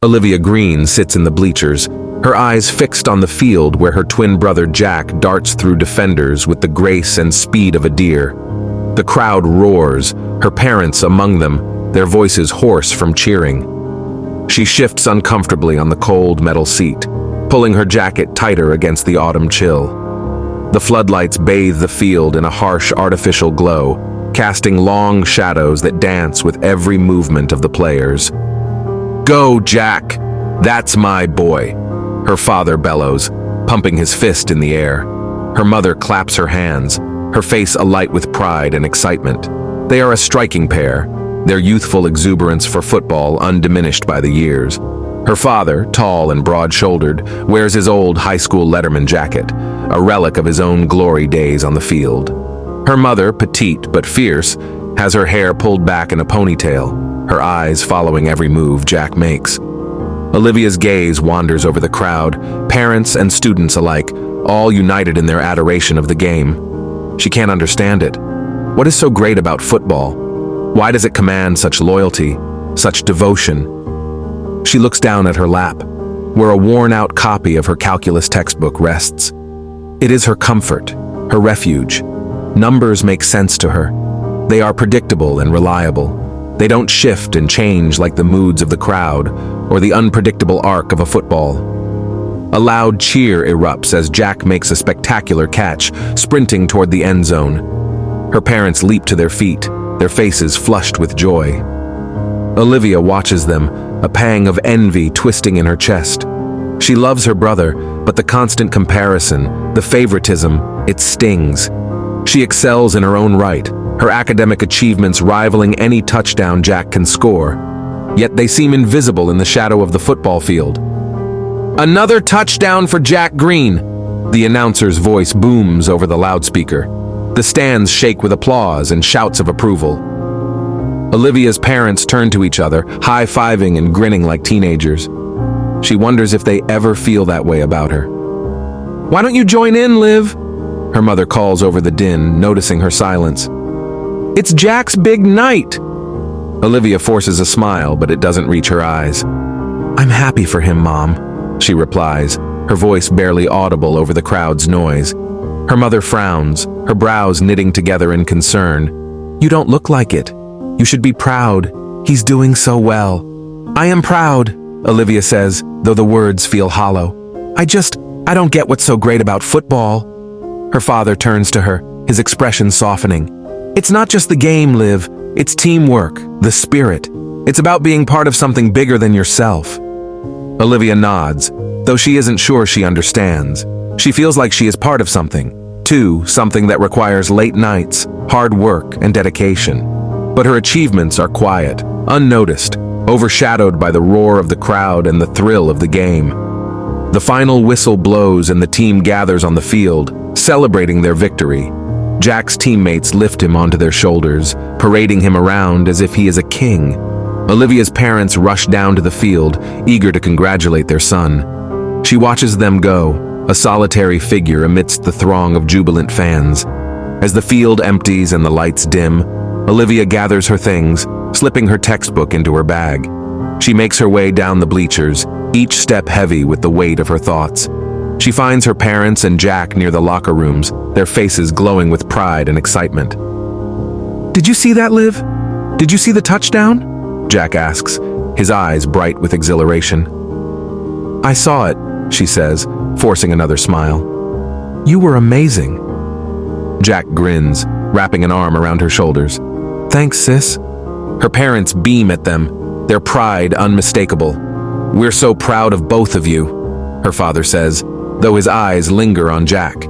Olivia Greene sits in the bleachers, her eyes fixed on the field where her twin brother Jack darts through defenders with the grace and speed of a deer. The crowd roars, her parents among them, their voices hoarse from cheering. She shifts uncomfortably on the cold metal seat, pulling her jacket tighter against the autumn chill. The floodlights bathe the field in a harsh artificial glow, casting long shadows that dance with every movement of the players. "Go, Jack! That's my boy!" her father bellows, pumping his fist in the air. Her mother claps her hands, her face alight with pride and excitement. They are a striking pair, their youthful exuberance for football undiminished by the years. Her father, tall and broad-shouldered, wears his old high school letterman jacket, a relic of his own glory days on the field. Her mother, petite but fierce, has her hair pulled back in a ponytail, her eyes following every move Jack makes. Olivia's gaze wanders over the crowd, parents and students alike, all united in their adoration of the game. She can't understand it. What is so great about football? Why does it command such loyalty, such devotion? She looks down at her lap, where a worn-out copy of her calculus textbook rests. It is her comfort, her refuge. Numbers make sense to her. They are predictable and reliable. They don't shift and change like the moods of the crowd or the unpredictable arc of a football. A loud cheer erupts as Jack makes a spectacular catch, sprinting toward the end zone. Her parents leap to their feet, their faces flushed with joy. Olivia watches them, a pang of envy twisting in her chest. She loves her brother, but the constant comparison, the favoritism, it stings. She excels in her own right, her academic achievements rivaling any touchdown Jack can score. Yet they seem invisible in the shadow of the football field. "Another touchdown for Jack Greene!" The announcer's voice booms over the loudspeaker. The stands shake with applause and shouts of approval. Olivia's parents turn to each other, high-fiving and grinning like teenagers. She wonders if they ever feel that way about her. "Why don't you join in, Liv?" her mother calls over the din, noticing her silence. "It's Jack's big night!" Olivia forces a smile, but it doesn't reach her eyes. "I'm happy for him, Mom," she replies, her voice barely audible over the crowd's noise. Her mother frowns, her brows knitting together in concern. "You don't look like it. You should be proud. He's doing so well." "I am proud," Olivia says, though the words feel hollow. I don't get what's so great about football." Her father turns to her, his expression softening. "It's not just the game, Liv. It's teamwork, the spirit. It's about being part of something bigger than yourself." Olivia nods, though she isn't sure she understands. She feels like she is part of something, too, something that requires late nights, hard work, and dedication. But her achievements are quiet, unnoticed, overshadowed by the roar of the crowd and the thrill of the game. The final whistle blows and the team gathers on the field, celebrating their victory. Jack's teammates lift him onto their shoulders, parading him around as if he is a king. Olivia's parents rush down to the field, eager to congratulate their son. She watches them go, a solitary figure amidst the throng of jubilant fans. As the field empties and the lights dim, Olivia gathers her things, slipping her textbook into her bag. She makes her way down the bleachers, each step heavy with the weight of her thoughts. She finds her parents and Jack near the locker rooms, their faces glowing with pride and excitement. "Did you see that, Liv? Did you see the touchdown?" Jack asks, his eyes bright with exhilaration. "I saw it," she says, forcing another smile. "You were amazing." Jack grins, wrapping an arm around her shoulders. "Thanks, sis." Her parents beam at them, their pride unmistakable. "We're so proud of both of you," her father says, though his eyes linger on Jack.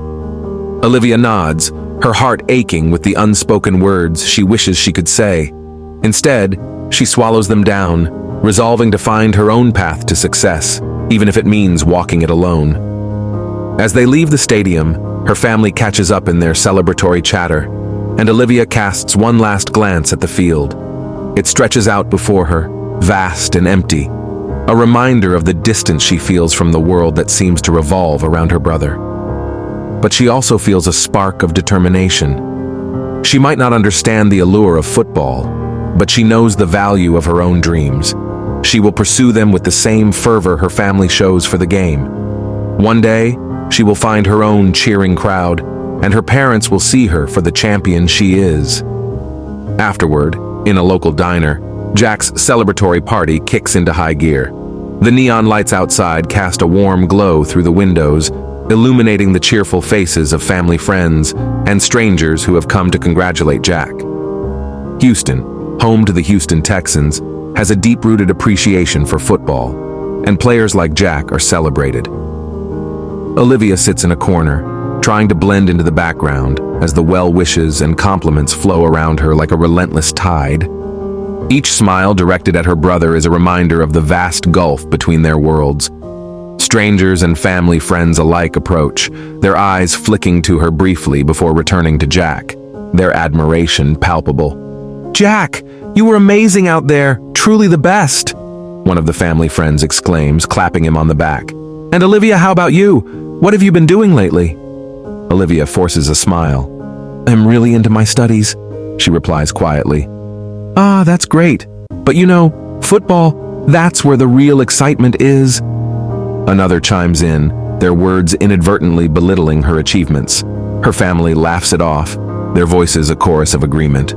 Olivia nods, her heart aching with the unspoken words she wishes she could say. Instead, she swallows them down, resolving to find her own path to success, even if it means walking it alone. As they leave the stadium, her family catches up in their celebratory chatter, and Olivia casts one last glance at the field. It stretches out before her, vast and empty, a reminder of the distance she feels from the world that seems to revolve around her brother. But she also feels a spark of determination. She might not understand the allure of football, but she knows the value of her own dreams. She will pursue them with the same fervor her family shows for the game. One day, she will find her own cheering crowd, and her parents will see her for the champion she is. Afterward, in a local diner, Jack's celebratory party kicks into high gear. The neon lights outside cast a warm glow through the windows, illuminating the cheerful faces of family friends and strangers who have come to congratulate Jack. Houston, home to the Houston Texans, has a deep-rooted appreciation for football, and players like Jack are celebrated. Olivia sits in a corner, trying to blend into the background as the well wishes and compliments flow around her like a relentless tide. Each smile directed at her brother is a reminder of the vast gulf between their worlds. Strangers and family friends alike approach, their eyes flicking to her briefly before returning to Jack, their admiration palpable. "Jack, you were amazing out there, truly the best," one of the family friends exclaims, clapping him on the back. "And Olivia, how about you? What have you been doing lately?" Olivia forces a smile. "I'm really into my studies," she replies quietly. "Ah, that's great. But you know, football, that's where the real excitement is." Another chimes in, their words inadvertently belittling her achievements. Her family laughs it off, their voices a chorus of agreement.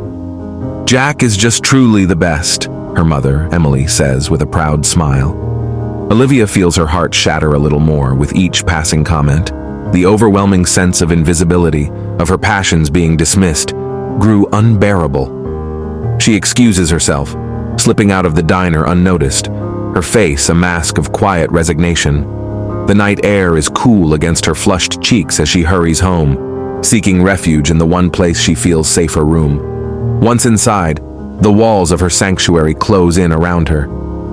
"Jack is just truly the best," her mother, Emily, says with a proud smile. Olivia feels her heart shatter a little more with each passing comment. The overwhelming sense of invisibility, of her passions being dismissed, grew unbearable. She excuses herself, slipping out of the diner unnoticed, her face a mask of quiet resignation. The night air is cool against her flushed cheeks as she hurries home, seeking refuge in the one place she feels safer room. Once inside, the walls of her sanctuary close in around her.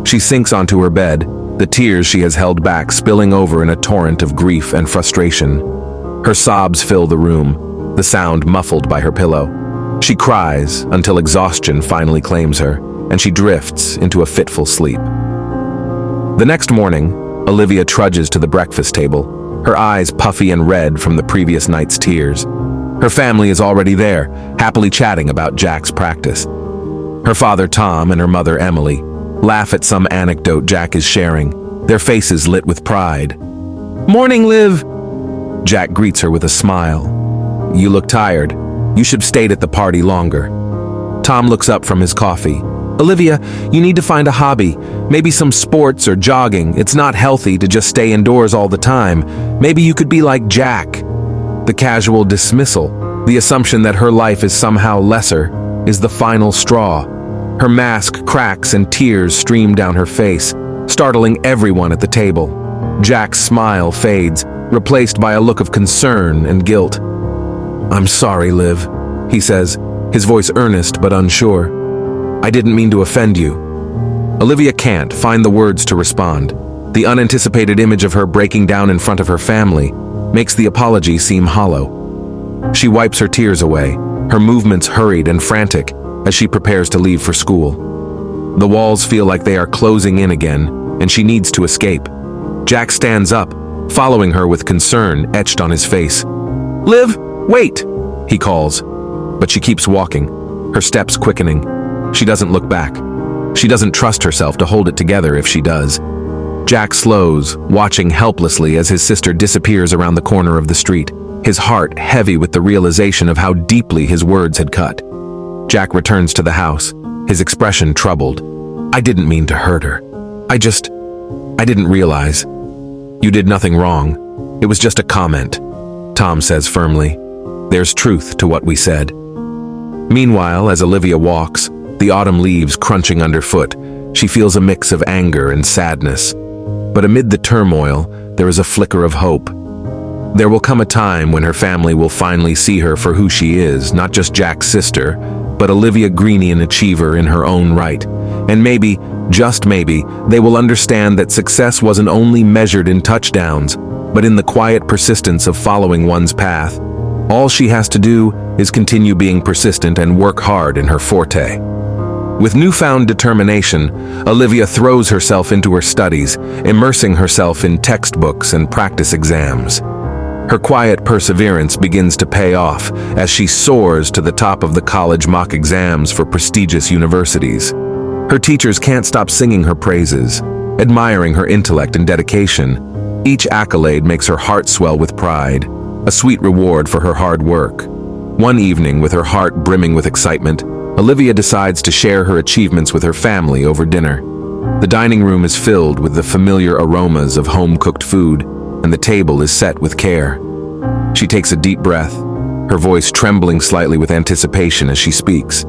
She sinks onto her bed, the tears she has held back spilling over in a torrent of grief and frustration. Her sobs fill the room, the sound muffled by her pillow. She cries until exhaustion finally claims her, and she drifts into a fitful sleep. The next morning, Olivia trudges to the breakfast table, her eyes puffy and red from the previous night's tears. Her family is already there, happily chatting about Jack's practice. Her father Tom and her mother Emily laugh at some anecdote Jack is sharing, their faces lit with pride. "Morning, Liv!" Jack greets her with a smile. "You look tired. You should have stayed at the party longer." Tom looks up from his coffee. "Olivia, you need to find a hobby. Maybe some sports or jogging. It's not healthy to just stay indoors all the time. Maybe you could be like Jack." The casual dismissal, the assumption that her life is somehow lesser, is the final straw. Her mask cracks and tears stream down her face, startling everyone at the table. Jack's smile fades, replaced by a look of concern and guilt. "I'm sorry, Liv," he says, his voice earnest but unsure. "I didn't mean to offend you." Olivia can't find the words to respond. The unanticipated image of her breaking down in front of her family makes the apology seem hollow. She wipes her tears away, her movements hurried and frantic as she prepares to leave for school. The walls feel like they are closing in again, and she needs to escape. Jack stands up, following her with concern etched on his face. "Liv, wait!" he calls, but she keeps walking, her steps quickening. She doesn't look back. She doesn't trust herself to hold it together if she does. Jack slows, watching helplessly as his sister disappears around the corner of the street, his heart heavy with the realization of how deeply his words had cut. Jack returns to the house, his expression troubled. "I didn't mean to hurt her. I didn't realize." "You did nothing wrong. It was just a comment," Tom says firmly. "There's truth to what we said." Meanwhile, as Olivia walks, the autumn leaves crunching underfoot, she feels a mix of anger and sadness. But amid the turmoil, there is a flicker of hope. There will come a time when her family will finally see her for who she is, not just Jack's sister, but Olivia Greene, an achiever in her own right. And maybe, just maybe, they will understand that success wasn't only measured in touchdowns, but in the quiet persistence of following one's path. All she has to do is continue being persistent and work hard in her forte. With newfound determination, Olivia throws herself into her studies, immersing herself in textbooks and practice exams. Her quiet perseverance begins to pay off as she soars to the top of the college mock exams for prestigious universities. Her teachers can't stop singing her praises, admiring her intellect and dedication. Each accolade makes her heart swell with pride, a sweet reward for her hard work. One evening, with her heart brimming with excitement, Olivia decides to share her achievements with her family over dinner. The dining room is filled with the familiar aromas of home-cooked food, and the table is set with care. She takes a deep breath, her voice trembling slightly with anticipation as she speaks.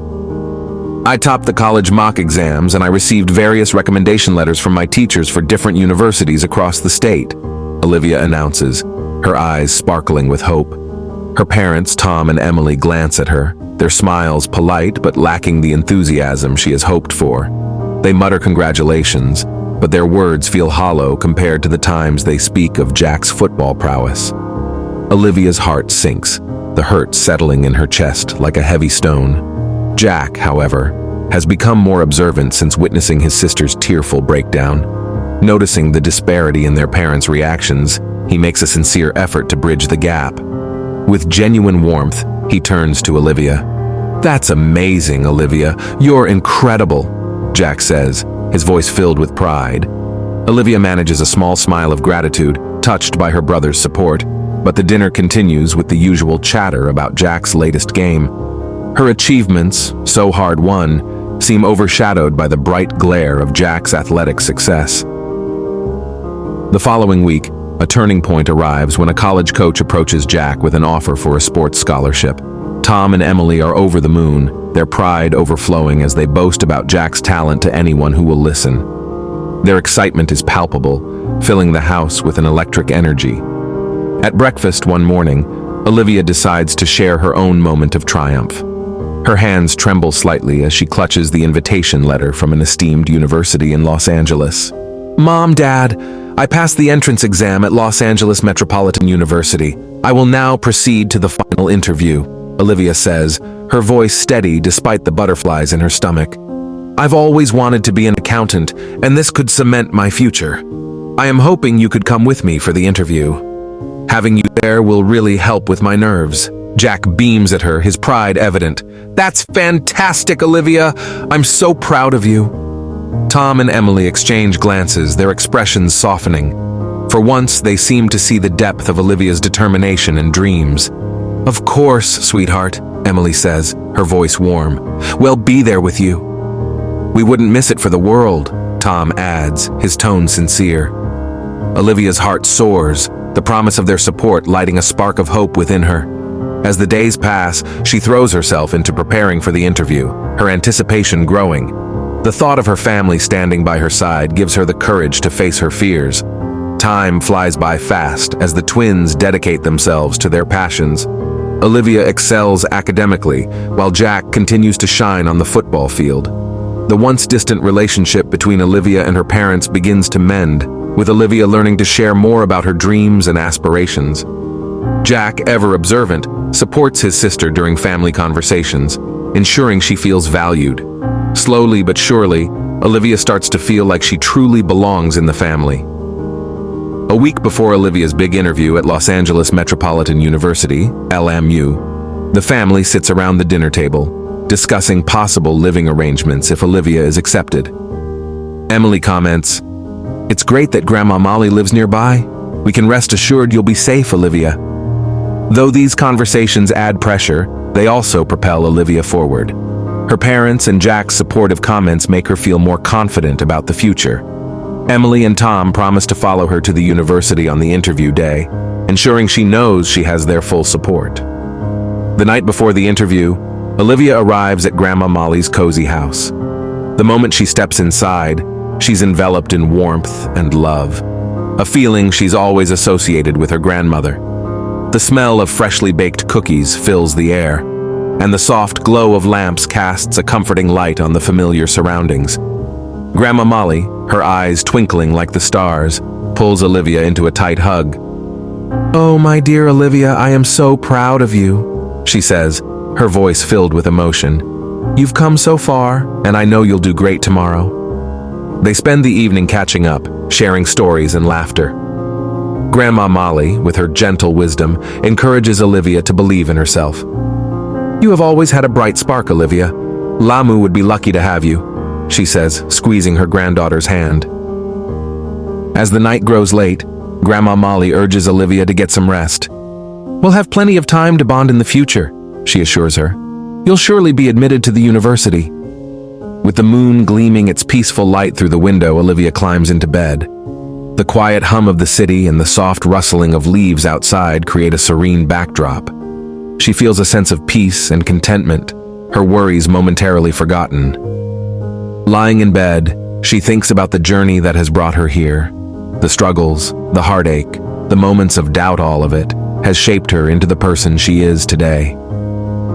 I topped the college mock exams, and I received various recommendation letters from my teachers for different universities across the state, Olivia announces, her eyes sparkling with hope. Her parents, Tom and Emily, glance at her, their smiles polite but lacking the enthusiasm she has hoped for. They mutter congratulations, but their words feel hollow compared to the times they speak of Jack's football prowess. Olivia's heart sinks, the hurt settling in her chest like a heavy stone. Jack, however, has become more observant since witnessing his sister's tearful breakdown. Noticing the disparity in their parents' reactions, he makes a sincere effort to bridge the gap. With genuine warmth, he turns to Olivia. "That's amazing, Olivia. You're incredible," Jack says, his voice filled with pride. Olivia manages a small smile of gratitude, touched by her brother's support, but the dinner continues with the usual chatter about Jack's latest game. Her achievements, so hard-won, seem overshadowed by the bright glare of Jack's athletic success. The following week, a turning point arrives when a college coach approaches Jack with an offer for a sports scholarship. Tom and Emily are over the moon, their pride overflowing as they boast about Jack's talent to anyone who will listen. Their excitement is palpable, filling the house with an electric energy. At breakfast one morning, Olivia decides to share her own moment of triumph. Her hands tremble slightly as she clutches the invitation letter from an esteemed university in Los Angeles. "Mom, Dad, I passed the entrance exam at Los Angeles Metropolitan University. I will now proceed to the final interview," Olivia says, her voice steady despite the butterflies in her stomach. "I've always wanted to be an accountant, and this could cement my future. I am hoping you could come with me for the interview. Having you there will really help with my nerves." Jack beams at her, his pride evident. "That's fantastic, Olivia! I'm so proud of you." Tom and Emily exchange glances, their expressions softening. For once, they seem to see the depth of Olivia's determination and dreams. "Of course, sweetheart," Emily says, her voice warm. "We'll be there with you." "We wouldn't miss it for the world," Tom adds, his tone sincere. Olivia's heart soars, the promise of their support lighting a spark of hope within her. As the days pass, she throws herself into preparing for the interview, her anticipation growing. The thought of her family standing by her side gives her the courage to face her fears. Time flies by fast as the twins dedicate themselves to their passions. Olivia excels academically, while Jack continues to shine on the football field. The once distant relationship between Olivia and her parents begins to mend, with Olivia learning to share more about her dreams and aspirations. Jack, ever observant, supports his sister during family conversations, ensuring she feels valued. Slowly but surely, Olivia starts to feel like she truly belongs in the family. A week before Olivia's big interview at Los Angeles Metropolitan University, LMU, the family sits around the dinner table, discussing possible living arrangements if Olivia is accepted. Emily comments, "It's great that Grandma Molly lives nearby. We can rest assured you'll be safe, Olivia." Though these conversations add pressure, they also propel Olivia forward. Her parents and Jack's supportive comments make her feel more confident about the future. Emily and Tom promise to follow her to the university on the interview day, ensuring she knows she has their full support. The night before the interview, Olivia arrives at Grandma Molly's cozy house. The moment she steps inside, she's enveloped in warmth and love, a feeling she's always associated with her grandmother. The smell of freshly baked cookies fills the air, and the soft glow of lamps casts a comforting light on the familiar surroundings. Grandma Molly, her eyes twinkling like the stars, pulls Olivia into a tight hug. "Oh, my dear Olivia, I am so proud of you," she says, her voice filled with emotion. "You've come so far, and I know you'll do great tomorrow." They spend the evening catching up, sharing stories and laughter. Grandma Molly, with her gentle wisdom, encourages Olivia to believe in herself. "You have always had a bright spark, Olivia. Lamu would be lucky to have you," she says, squeezing her granddaughter's hand. As the night grows late, Grandma Molly urges Olivia to get some rest. "We'll have plenty of time to bond in the future," she assures her. "You'll surely be admitted to the university." With the moon gleaming its peaceful light through the window, Olivia climbs into bed. The quiet hum of the city and the soft rustling of leaves outside create a serene backdrop. She feels a sense of peace and contentment, her worries momentarily forgotten. Lying in bed, she thinks about the journey that has brought her here. The struggles, the heartache, the moments of doubt, all of it has shaped her into the person she is today.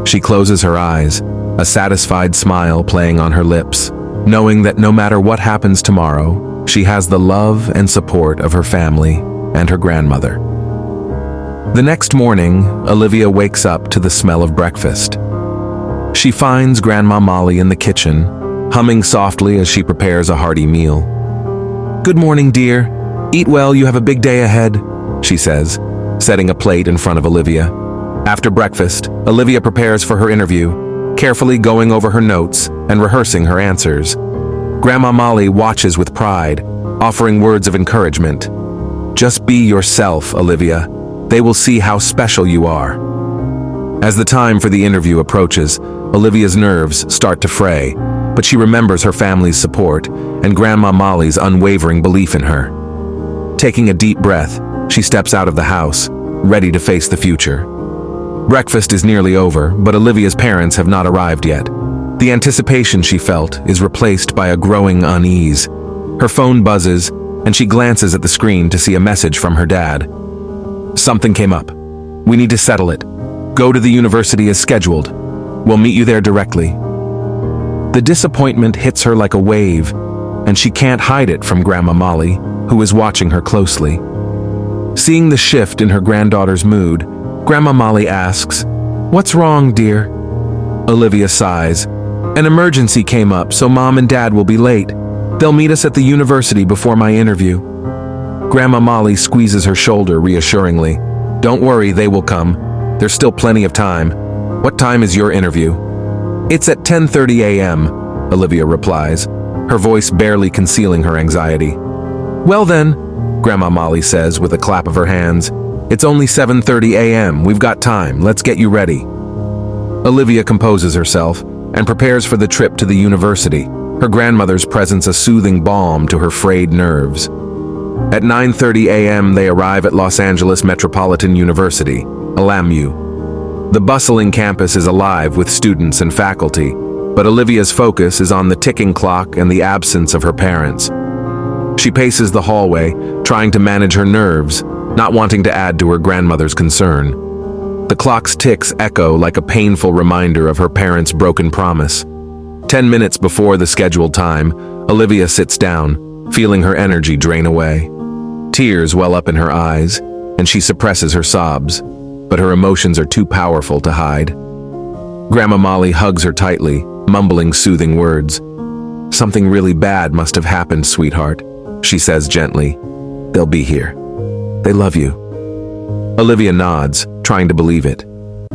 She closes her eyes, a satisfied smile playing on her lips, knowing that no matter what happens tomorrow, she has the love and support of her family and her grandmother. The next morning, Olivia wakes up to the smell of breakfast. She finds Grandma Molly in the kitchen, humming softly as she prepares a hearty meal. "Good morning, dear. Eat well, you have a big day ahead," she says, setting a plate in front of Olivia. After breakfast, Olivia prepares for her interview, carefully going over her notes and rehearsing her answers. Grandma Molly watches with pride, offering words of encouragement. "Just be yourself, Olivia. They will see how special you are." As the time for the interview approaches, Olivia's nerves start to fray, but she remembers her family's support and Grandma Molly's unwavering belief in her. Taking a deep breath, she steps out of the house, ready to face the future. Breakfast is nearly over, but Olivia's parents have not arrived yet. The anticipation she felt is replaced by a growing unease. Her phone buzzes, and she glances at the screen to see a message from her dad. "Something came up. We need to settle it. Go to the university as scheduled. We'll meet you there directly." The disappointment hits her like a wave, and she can't hide it from Grandma Molly, who is watching her closely. Seeing the shift in her granddaughter's mood, Grandma Molly asks, "What's wrong, dear?" Olivia sighs. "An emergency came up, so Mom and Dad will be late. They'll meet us at the university before my interview." Grandma Molly squeezes her shoulder reassuringly. "Don't worry, they will come. There's still plenty of time. What time is your interview?" "It's at 10:30 a.m., Olivia replies, her voice barely concealing her anxiety. "Well then," Grandma Molly says with a clap of her hands, "it's only 7:30 a.m. We've got time. Let's get you ready." Olivia composes herself and prepares for the trip to the university, her grandmother's presence a soothing balm to her frayed nerves. At 9:30 a.m. they arrive at Los Angeles Metropolitan University, LAMU. The bustling campus is alive with students and faculty, but Olivia's focus is on the ticking clock and the absence of her parents. She paces the hallway, trying to manage her nerves, not wanting to add to her grandmother's concern. The clock's ticks echo like a painful reminder of her parents' broken promise. 10 minutes before the scheduled time, Olivia sits down, feeling her energy drain away. Tears well up in her eyes, and she suppresses her sobs, but her emotions are too powerful to hide. Grandma Molly hugs her tightly, mumbling soothing words. "Something really bad must have happened, sweetheart," she says gently. "They'll be here. They love you." Olivia nods, trying to believe it.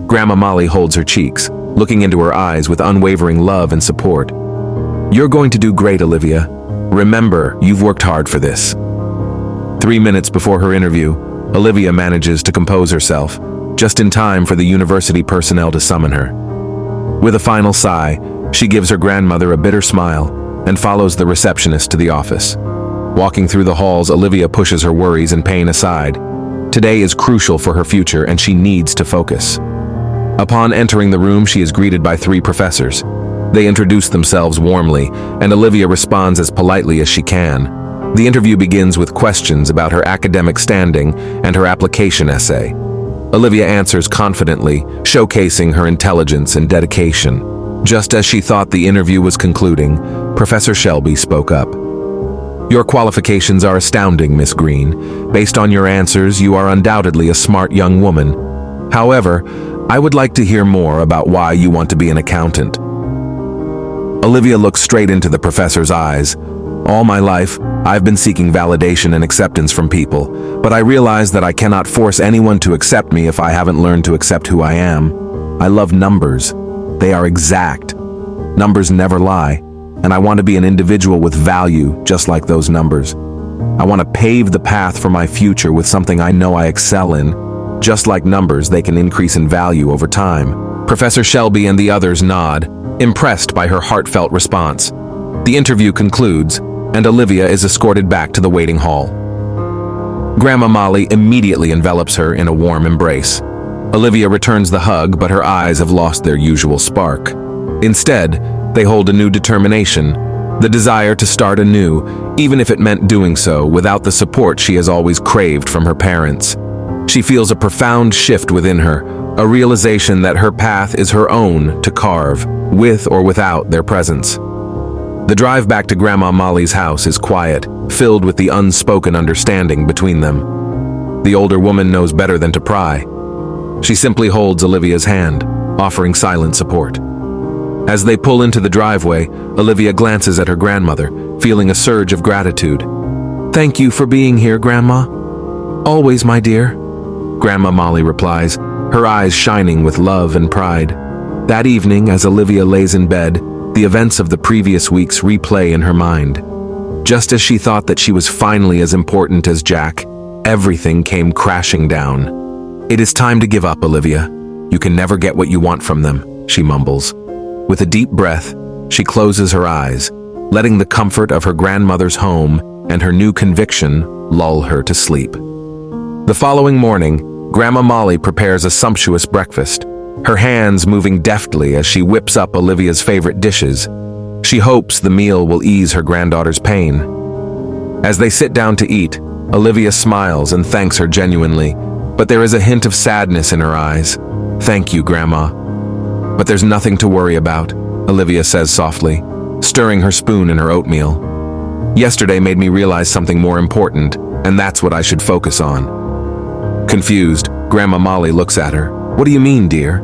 Grandma Molly holds her cheeks, looking into her eyes with unwavering love and support. "You're going to do great, Olivia. Remember, you've worked hard for this." 3 minutes before her interview, Olivia manages to compose herself, just in time for the university personnel to summon her. With a final sigh, she gives her grandmother a bitter smile and follows the receptionist to the office. Walking through the halls, Olivia pushes her worries and pain aside. Today is crucial for her future, and she needs to focus. Upon entering the room, she is greeted by 3 professors. They introduce themselves warmly, and Olivia responds as politely as she can. The interview begins with questions about her academic standing and her application essay. Olivia answers confidently, showcasing her intelligence and dedication. Just as she thought the interview was concluding, Professor Shelby spoke up. "Your qualifications are astounding, Miss Greene. Based on your answers, you are undoubtedly a smart young woman. However, I would like to hear more about why you want to be an accountant." Olivia looks straight into the professor's eyes. "All my life, I've been seeking validation and acceptance from people, but I realize that I cannot force anyone to accept me if I haven't learned to accept who I am. I love numbers. They are exact. Numbers never lie. and I want to be an individual with value, just like those numbers. I want to pave the path for my future with something I know I excel in. Just like numbers, they can increase in value over time. Professor Shelby and the others nod, impressed by her heartfelt response. The interview concludes, and Olivia is escorted back to the waiting hall. Grandma Molly immediately envelops her in a warm embrace. Olivia returns the hug, but her eyes have lost their usual spark. Instead, they hold a new determination, the desire to start anew, even if it meant doing so without the support she has always craved from her parents. She feels a profound shift within her, a realization that her path is her own to carve, with or without their presence. The drive back to Grandma Molly's house is quiet, filled with the unspoken understanding between them. The older woman knows better than to pry. She simply holds Olivia's hand, offering silent support. As they pull into the driveway, Olivia glances at her grandmother, feeling a surge of gratitude. "Thank you for being here, Grandma." "Always, my dear," Grandma Molly replies, her eyes shining with love and pride. That evening, as Olivia lays in bed, the events of the previous weeks replay in her mind. Just as she thought that she was finally as important as Jack, everything came crashing down. "It is time to give up, Olivia. You can never get what you want from them," she mumbles. With a deep breath, she closes her eyes, letting the comfort of her grandmother's home and her new conviction lull her to sleep. The following morning, Grandma Molly prepares a sumptuous breakfast, her hands moving deftly as she whips up Olivia's favorite dishes. She hopes the meal will ease her granddaughter's pain. As they sit down to eat, Olivia smiles and thanks her genuinely, but there is a hint of sadness in her eyes. "Thank you, Grandma. But there's nothing to worry about," Olivia says softly, stirring her spoon in her oatmeal. "Yesterday made me realize something more important, and that's what I should focus on." Confused, Grandma Molly looks at her. "What do you mean, dear?"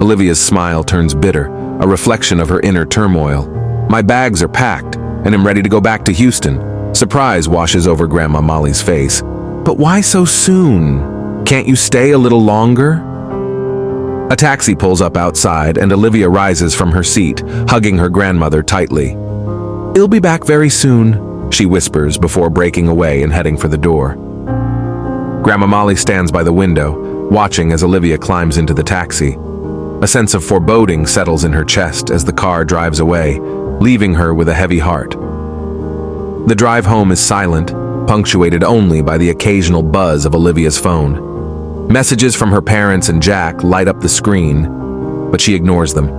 Olivia's smile turns bitter, a reflection of her inner turmoil. "My bags are packed, and I'm ready to go back to Houston." Surprise washes over Grandma Molly's face. "But why so soon? Can't you stay a little longer?" A taxi pulls up outside, and Olivia rises from her seat, hugging her grandmother tightly. "I'll be back very soon," she whispers before breaking away and heading for the door. Grandma Molly stands by the window, watching as Olivia climbs into the taxi. A sense of foreboding settles in her chest as the car drives away, leaving her with a heavy heart. The drive home is silent, punctuated only by the occasional buzz of Olivia's phone. Messages from her parents and Jack light up the screen, but she ignores them.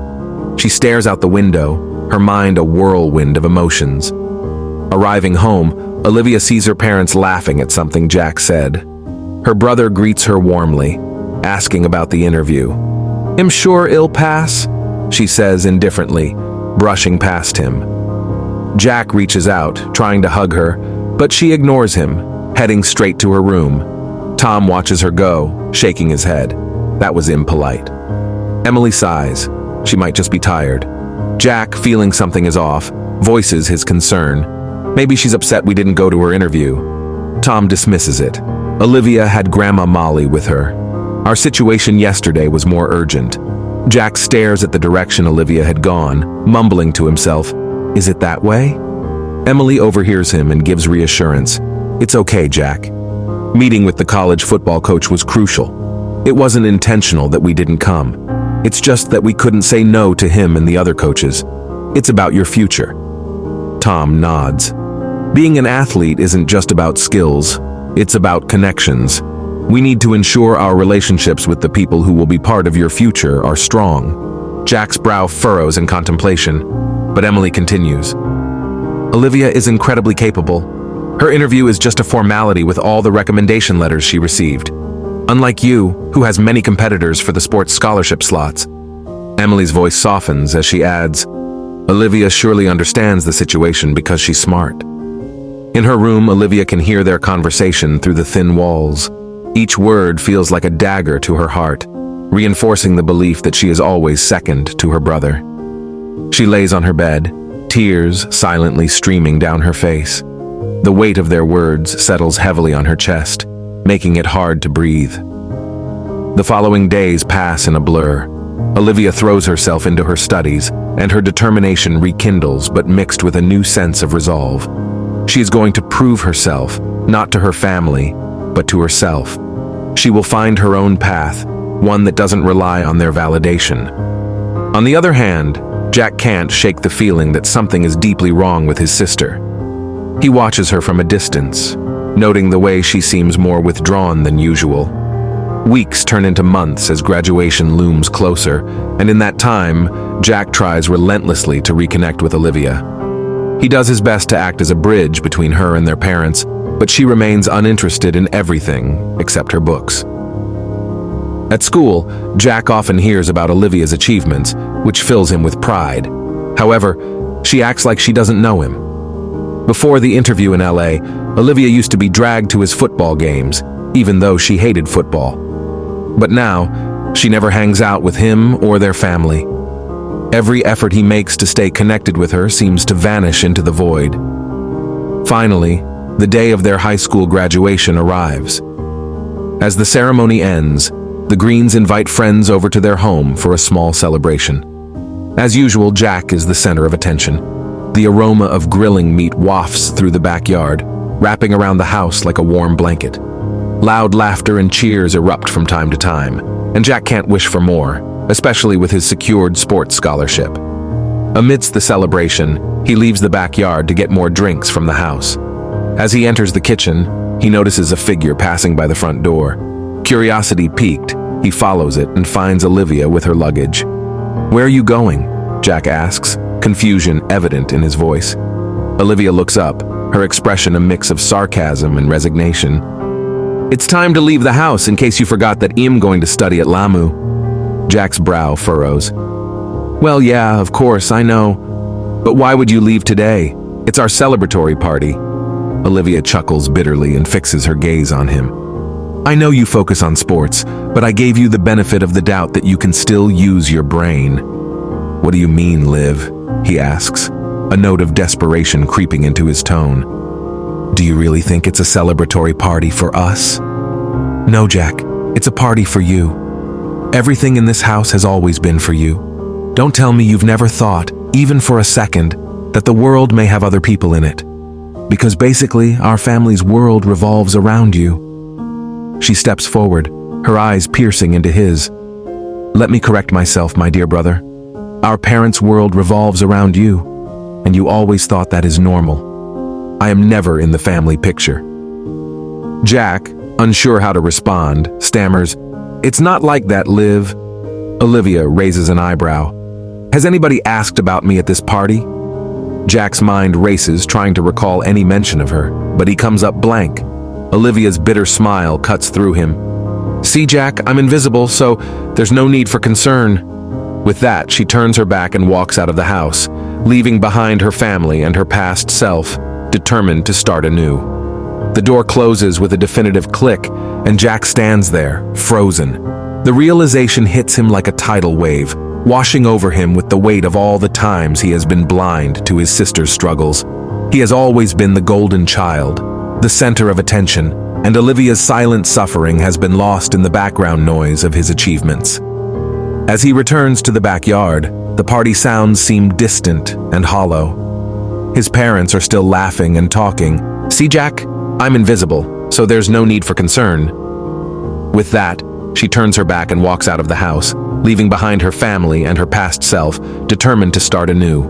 She stares out the window, her mind a whirlwind of emotions. Arriving home, Olivia sees her parents laughing at something Jack said. Her brother greets her warmly, asking about the interview. "I'm sure it'll pass," she says indifferently, brushing past him. Jack reaches out, trying to hug her, but she ignores him, heading straight to her room. Tom watches her go, shaking his head. That was impolite. Emily sighs. She might just be tired. Jack, feeling something is off, voices his concern. Maybe she's upset we didn't go to her interview. Tom dismisses it. Olivia had Grandma Molly with her. Our situation yesterday was more urgent. Jack stares at the direction Olivia had gone, mumbling to himself, "Is it that way?" Emily overhears him and gives reassurance. "It's okay, Jack. Meeting with the college football coach was crucial. It wasn't intentional that we didn't come. It's just that we couldn't say no to him and the other coaches. It's about your future." Tom nods. Being an athlete isn't just about skills. It's about connections. We need to ensure our relationships with the people who will be part of your future are strong. Jack's brow furrows in contemplation, but Emily continues. "Olivia is incredibly capable. Her interview is just a formality with all the recommendation letters she received. Unlike you, who has many competitors for the sports scholarship slots." Emily's voice softens as she adds, "Olivia surely understands the situation because she's smart." In her room, Olivia can hear their conversation through the thin walls. Each word feels like a dagger to her heart, reinforcing the belief that she is always second to her brother. She lays on her bed, tears silently streaming down her face. The weight of their words settles heavily on her chest, making it hard to breathe. The following days pass in a blur. Olivia throws herself into her studies, and her determination rekindles but mixed with a new sense of resolve. She is going to prove herself, not to her family, but to herself. She will find her own path, one that doesn't rely on their validation. On the other hand, Jack can't shake the feeling that something is deeply wrong with his sister. He watches her from a distance, noting the way she seems more withdrawn than usual. Weeks turn into months as graduation looms closer, and in that time, Jack tries relentlessly to reconnect with Olivia. He does his best to act as a bridge between her and their parents, but she remains uninterested in everything except her books. At school, Jack often hears about Olivia's achievements, which fills him with pride. However, she acts like she doesn't know him. Before the interview in LA, Olivia used to be dragged to his football games, even though she hated football. But now, she never hangs out with him or their family. Every effort he makes to stay connected with her seems to vanish into the void. Finally, the day of their high school graduation arrives. As the ceremony ends, the Greenes invite friends over to their home for a small celebration. As usual, Jack is the center of attention. The aroma of grilling meat wafts through the backyard, wrapping around the house like a warm blanket. Loud laughter and cheers erupt from time to time, and Jack can't wish for more, especially with his secured sports scholarship. Amidst the celebration, he leaves the backyard to get more drinks from the house. As he enters the kitchen, he notices a figure passing by the front door. Curiosity piqued, he follows it and finds Olivia with her luggage. "Where are you going?" Jack asks, confusion evident in his voice. Olivia looks up, her expression a mix of sarcasm and resignation. "It's time to leave the house in case you forgot that I'm going to study at LAMU." Jack's brow furrows. "Well, yeah, of course, I know. But why would you leave today? It's our celebratory party." Olivia chuckles bitterly and fixes her gaze on him. "I know you focus on sports, but I gave you the benefit of the doubt that you can still use your brain." "What do you mean, Liv?" he asks, a note of desperation creeping into his tone. "Do you really think it's a celebratory party for us?" "No, Jack, it's a party for you. Everything in this house has always been for you. Don't tell me you've never thought, even for a second, that the world may have other people in it. Because basically, our family's world revolves around you." She steps forward, her eyes piercing into his. "Let me correct myself, my dear brother. Our parents' world revolves around you, and you always thought that is normal. I am never in the family picture." Jack, unsure how to respond, stammers, "It's not like that, Liv." Olivia raises an eyebrow. "Has anybody asked about me at this party?" Jack's mind races, trying to recall any mention of her, but he comes up blank. Olivia's bitter smile cuts through him. "See, Jack, I'm invisible, so there's no need for concern." With that, she turns her back and walks out of the house, leaving behind her family and her past self, determined to start anew. The door closes with a definitive click, and Jack stands there, frozen. The realization hits him like a tidal wave, washing over him with the weight of all the times he has been blind to his sister's struggles. He has always been the golden child, the center of attention, and Olivia's silent suffering has been lost in the background noise of his achievements. As he returns to the backyard, the party sounds seem distant and hollow. His parents are still laughing and talking. "See, Jack, I'm invisible, so there's no need for concern." With that, she turns her back and walks out of the house, leaving behind her family and her past self, determined to start anew.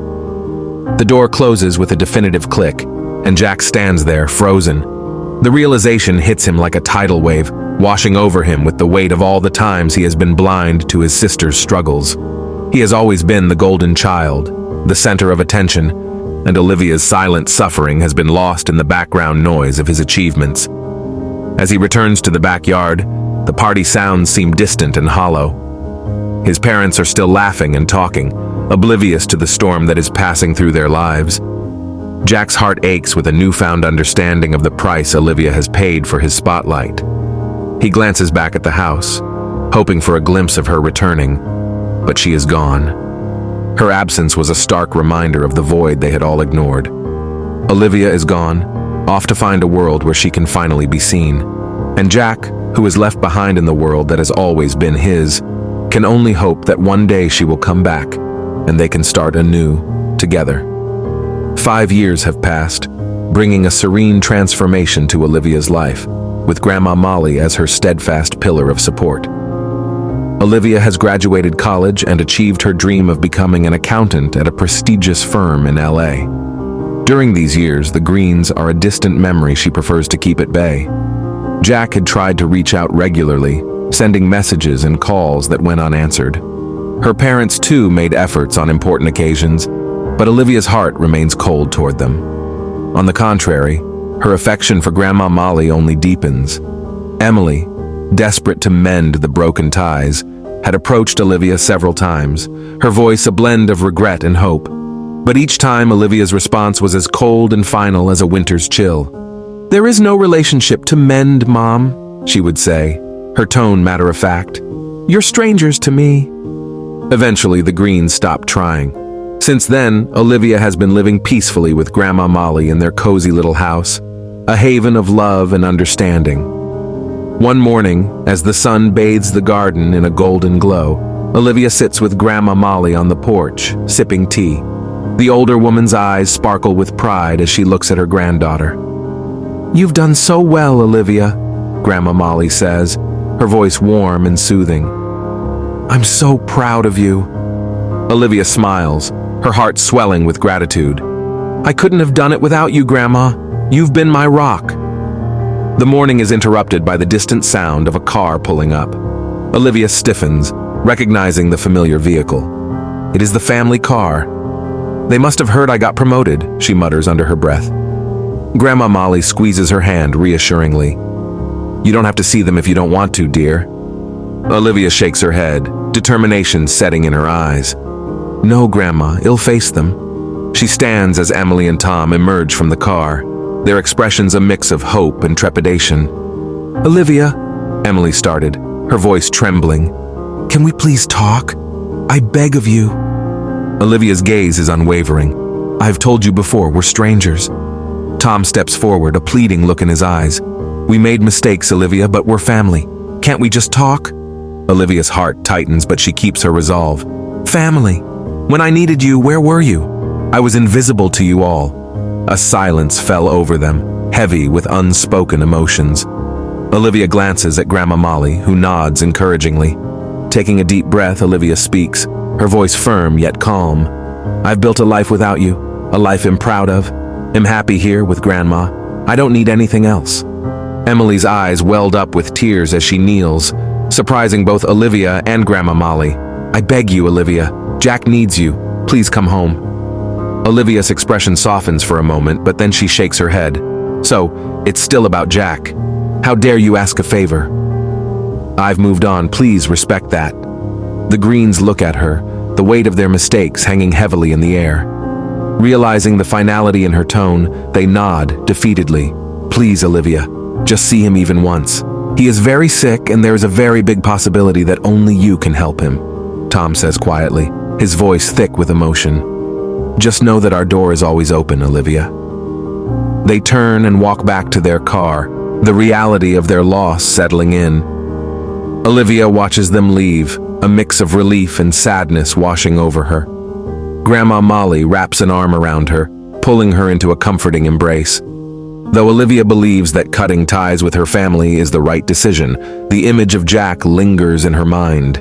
The door closes with a definitive click, and Jack stands there, frozen. The realization hits him like a tidal wave, washing over him with the weight of all the times he has been blind to his sister's struggles. He has always been the golden child, the center of attention, and Olivia's silent suffering has been lost in the background noise of his achievements. As he returns to the backyard, the party sounds seem distant and hollow. His parents are still laughing and talking, oblivious to the storm that is passing through their lives. Jack's heart aches with a newfound understanding of the price Olivia has paid for his spotlight. He glances back at the house, hoping for a glimpse of her returning, but she is gone. Her absence was a stark reminder of the void they had all ignored. Olivia is gone, off to find a world where she can finally be seen. And Jack, who is left behind in the world that has always been his, can only hope that one day she will come back and they can start anew together. 5 years have passed, bringing a serene transformation to Olivia's life, with Grandma Molly as her steadfast pillar of support. Olivia has graduated college and achieved her dream of becoming an accountant at a prestigious firm in LA. During these years, the Greenes are a distant memory she prefers to keep at bay. Jack had tried to reach out regularly, sending messages and calls that went unanswered. Her parents, too, made efforts on important occasions, but Olivia's heart remains cold toward them. On the contrary, her affection for Grandma Molly only deepens. Emily, desperate to mend the broken ties, had approached Olivia several times, her voice a blend of regret and hope. But each time, Olivia's response was as cold and final as a winter's chill. "There is no relationship to mend, Mom," she would say, her tone matter-of-fact. "You're strangers to me." Eventually, the Greenes stopped trying. Since then, Olivia has been living peacefully with Grandma Molly in their cozy little house, a haven of love and understanding. One morning, as the sun bathes the garden in a golden glow, Olivia sits with Grandma Molly on the porch, sipping tea. The older woman's eyes sparkle with pride as she looks at her granddaughter. "You've done so well, Olivia," Grandma Molly says, her voice warm and soothing. "I'm so proud of you." Olivia smiles, her heart swelling with gratitude. "I couldn't have done it without you, Grandma. You've been my rock." The morning is interrupted by the distant sound of a car pulling up. Olivia stiffens, recognizing the familiar vehicle. It is the family car. "They must have heard I got promoted," she mutters under her breath. Grandma Molly squeezes her hand reassuringly. "You don't have to see them if you don't want to, dear." Olivia shakes her head, determination setting in her eyes. "No, Grandma, I'll face them." She stands as Emily and Tom emerge from the car, their expressions a mix of hope and trepidation. "Olivia," Emily started, her voice trembling, "can we please talk? I beg of you." Olivia's gaze is unwavering. "I've told you before, we're strangers." Tom steps forward, a pleading look in his eyes. "We made mistakes, Olivia, but we're family. Can't we just talk?" Olivia's heart tightens, but she keeps her resolve. "Family. When I needed you, where were you? I was invisible to you all." A silence fell over them, heavy with unspoken emotions. Olivia glances at Grandma Molly, who nods encouragingly. Taking a deep breath, Olivia speaks, her voice firm yet calm. "I've built a life without you, a life I'm proud of. I'm happy here with Grandma. I don't need anything else." Emily's eyes welled up with tears as she kneels, surprising both Olivia and Grandma Molly. "I beg you, Olivia. Jack needs you. Please come home." Olivia's expression softens for a moment, but then she shakes her head. "So, it's still about Jack. How dare you ask a favor?" "I've moved on. Please respect that." The Greenes look at her, the weight of their mistakes hanging heavily in the air. Realizing the finality in her tone, they nod defeatedly. "Please, Olivia, just see him even once. He is very sick and there is a very big possibility that only you can help him," Tom says quietly, his voice thick with emotion. "Just know that our door is always open, Olivia." They turn and walk back to their car, the reality of their loss settling in. Olivia watches them leave, a mix of relief and sadness washing over her. Grandma Molly wraps an arm around her, pulling her into a comforting embrace. Though Olivia believes that cutting ties with her family is the right decision, the image of Jack lingers in her mind.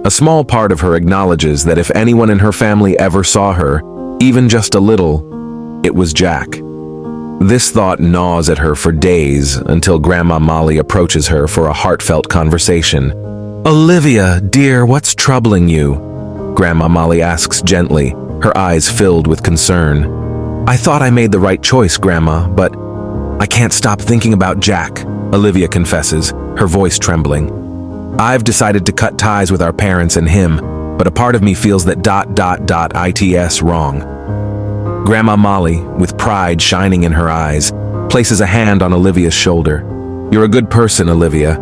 A small part of her acknowledges that if anyone in her family ever saw her, even just a little, it was Jack. This thought gnaws at her for days until Grandma Molly approaches her for a heartfelt conversation. "Olivia, dear, what's troubling you?" Grandma Molly asks gently, her eyes filled with concern. "I thought I made the right choice, Grandma, but I can't stop thinking about Jack," Olivia confesses, her voice trembling. "I've decided to cut ties with our parents and him, but a part of me feels that ... it's wrong." Grandma Molly, with pride shining in her eyes, places a hand on Olivia's shoulder. "You're a good person, Olivia.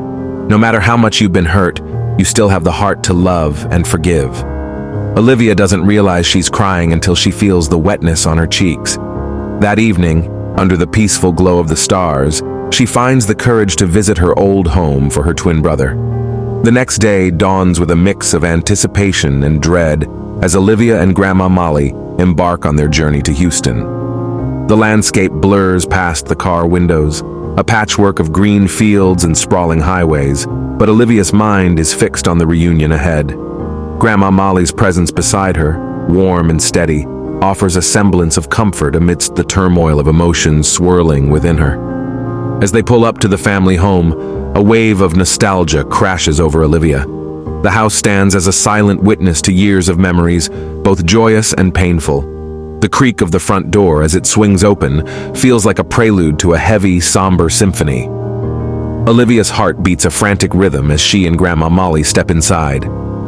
No matter how much you've been hurt, you still have the heart to love and forgive." Olivia doesn't realize she's crying until she feels the wetness on her cheeks. That evening, under the peaceful glow of the stars, she finds the courage to visit her old home for her twin brother. The next day dawns with a mix of anticipation and dread as Olivia and Grandma Molly embark on their journey to Houston. The landscape blurs past the car windows, a patchwork of green fields and sprawling highways, but Olivia's mind is fixed on the reunion ahead. Grandma Molly's presence beside her, warm and steady, offers a semblance of comfort amidst the turmoil of emotions swirling within her. As they pull up to the family home, a wave of nostalgia crashes over Olivia. The house stands as a silent witness to years of memories, both joyous and painful. The creak of the front door as it swings open feels like a prelude to a heavy, somber symphony. Olivia's heart beats a frantic rhythm as she and Grandma Molly step inside.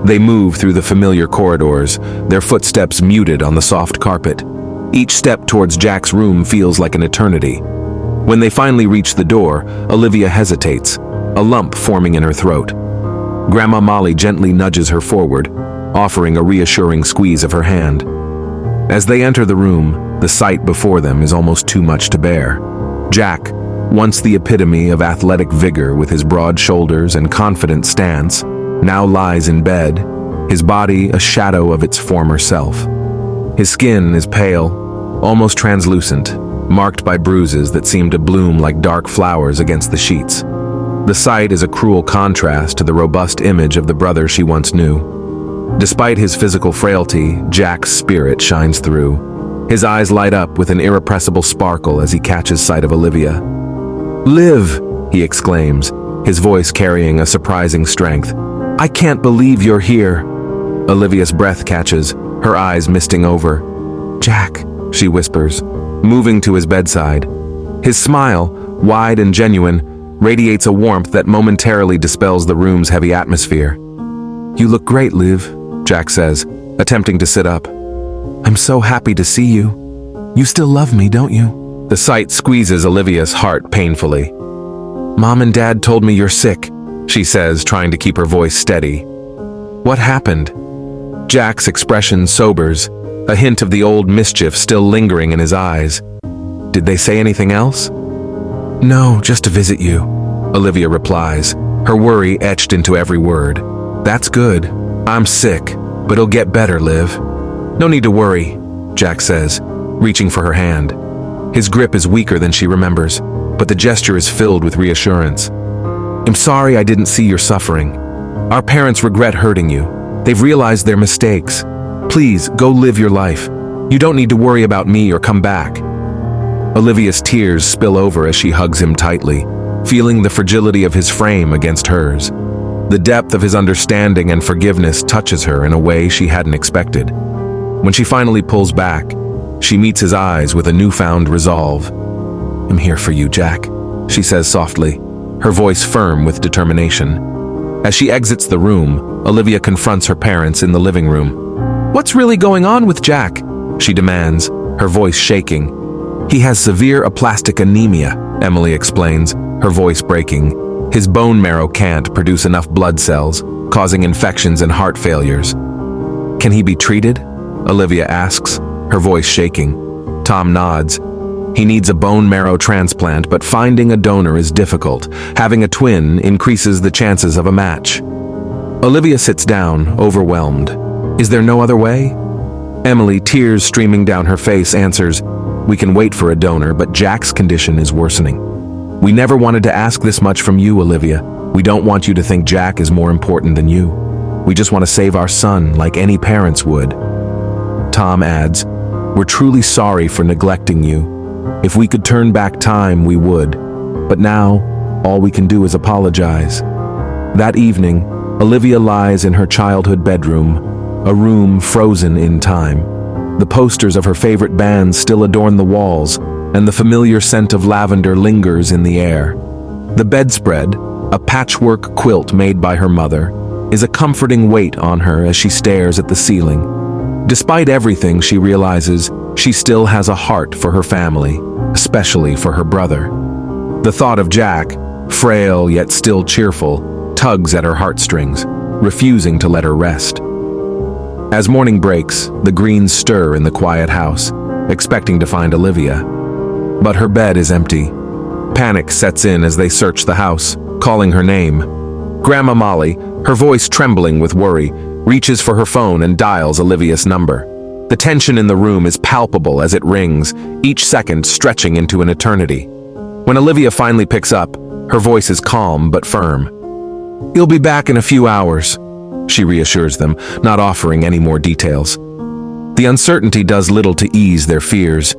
They move through the familiar corridors, their footsteps muted on the soft carpet. Each step towards Jack's room feels like an eternity. When they finally reach the door, Olivia hesitates, a lump forming in her throat. Grandma Molly gently nudges her forward, offering a reassuring squeeze of her hand. As they enter the room, the sight before them is almost too much to bear. Jack, once the epitome of athletic vigor with his broad shoulders and confident stance, now lies in bed, his body a shadow of its former self. His skin is pale, almost translucent, marked by bruises that seem to bloom like dark flowers against the sheets. The sight is a cruel contrast to the robust image of the brother she once knew. Despite his physical frailty, Jack's spirit shines through. His eyes light up with an irrepressible sparkle as he catches sight of Olivia. "Liv!" he exclaims, his voice carrying a surprising strength. "I can't believe you're here." Olivia's breath catches, her eyes misting over. "Jack," she whispers, moving to his bedside. His smile, wide and genuine, radiates a warmth that momentarily dispels the room's heavy atmosphere. "You look great, Liv," Jack says, attempting to sit up. "I'm so happy to see you. You still love me, don't you?" The sight squeezes Olivia's heart painfully. "Mom and Dad told me you're sick," she says, trying to keep her voice steady. "What happened?" Jack's expression sobers, a hint of the old mischief still lingering in his eyes. "Did they say anything else?" "No, just to visit you," Olivia replies, her worry etched into every word. "That's good. I'm sick, but it'll get better, Liv." "No need to worry," Jack says, reaching for her hand. His grip is weaker than she remembers, but the gesture is filled with reassurance. "I'm sorry I didn't see your suffering. Our parents regret hurting you. They've realized their mistakes. Please, go live your life. You don't need to worry about me or come back." Olivia's tears spill over as she hugs him tightly, feeling the fragility of his frame against hers. The depth of his understanding and forgiveness touches her in a way she hadn't expected. When she finally pulls back, she meets his eyes with a newfound resolve. "I'm here for you, Jack," she says softly, her voice firm with determination. As she exits the room, Olivia confronts her parents in the living room. "What's really going on with Jack?" she demands, her voice shaking. "He has severe aplastic anemia," Emily explains, her voice breaking. "His bone marrow can't produce enough blood cells, causing infections and heart failures." "Can he be treated?" Olivia asks, her voice shaking. Tom nods. "He needs a bone marrow transplant, but finding a donor is difficult. Having a twin increases the chances of a match." Olivia sits down, overwhelmed. "Is there no other way?" Emily, tears streaming down her face, answers, "We can wait for a donor, but Jack's condition is worsening. We never wanted to ask this much from you, Olivia. We don't want you to think Jack is more important than you. We just want to save our son like any parents would." Tom adds, "We're truly sorry for neglecting you. If we could turn back time, we would. But now, all we can do is apologize." That evening, Olivia lies in her childhood bedroom, a room frozen in time. The posters of her favorite bands still adorn the walls, and the familiar scent of lavender lingers in the air. The bedspread, a patchwork quilt made by her mother, is a comforting weight on her as she stares at the ceiling. Despite everything, she realizes she still has a heart for her family, especially for her brother. The thought of Jack, frail yet still cheerful, tugs at her heartstrings, refusing to let her rest. As morning breaks, the Greens stir in the quiet house, expecting to find Olivia. But her bed is empty. Panic sets in as they search the house, calling her name. Grandma Molly, Her voice trembling with worry, reaches for her phone and dials Olivia's number. The tension in the room is palpable as it rings, each second stretching into an eternity. When Olivia finally picks up, her voice is calm but firm. "You'll be back in a few hours," she reassures them, not offering any more details. The uncertainty does little to ease their fears,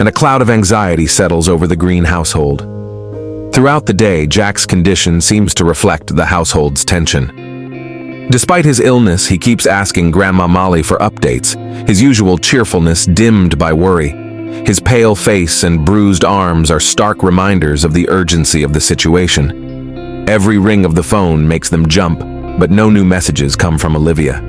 and a cloud of anxiety settles over the Greene household. Throughout the day, Jack's condition seems to reflect the household's tension. Despite his illness, he keeps asking Grandma Molly for updates, his usual cheerfulness dimmed by worry. His pale face and bruised arms are stark reminders of the urgency of the situation. Every ring of the phone makes them jump, but no new messages come from Olivia.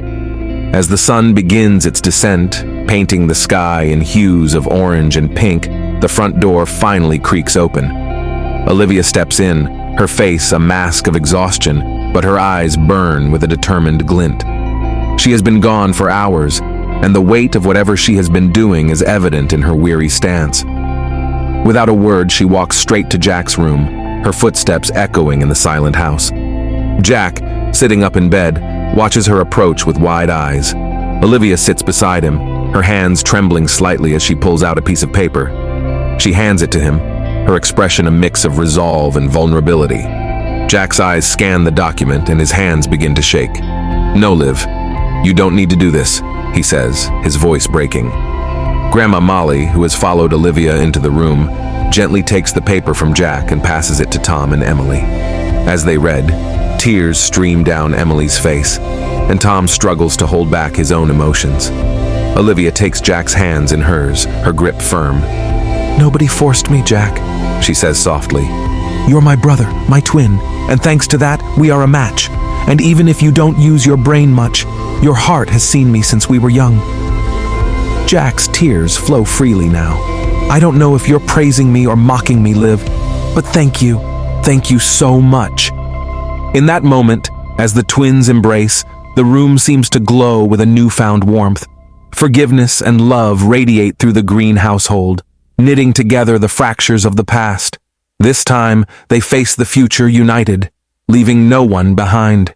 As the sun begins its descent, painting the sky in hues of orange and pink, the front door finally creaks open. Olivia steps in, her face a mask of exhaustion, but her eyes burn with a determined glint. She has been gone for hours, and the weight of whatever she has been doing is evident in her weary stance. Without a word, she walks straight to Jack's room, her footsteps echoing in the silent house. Jack, sitting up in bed, watches her approach with wide eyes. Olivia sits beside him, her hands trembling slightly as she pulls out a piece of paper. She hands it to him, her expression a mix of resolve and vulnerability. Jack's eyes scan the document and his hands begin to shake. "No, Liv, you don't need to do this," he says, his voice breaking. Grandma Molly, who has followed Olivia into the room, gently takes the paper from Jack and passes it to Tom and Emily. As they read, tears stream down Emily's face, and Tom struggles to hold back his own emotions. Olivia takes Jack's hands in hers, her grip firm. "Nobody forced me, Jack," she says softly. "You're my brother, my twin, and thanks to that, we are a match. And even if you don't use your brain much, your heart has seen me since we were young." Jack's tears flow freely now. "I don't know if you're praising me or mocking me, Liv, but thank you. Thank you so much." In that moment, as the twins embrace, the room seems to glow with a newfound warmth. Forgiveness and love radiate through the Greene household, knitting together the fractures of the past. This time, they face the future united, leaving no one behind.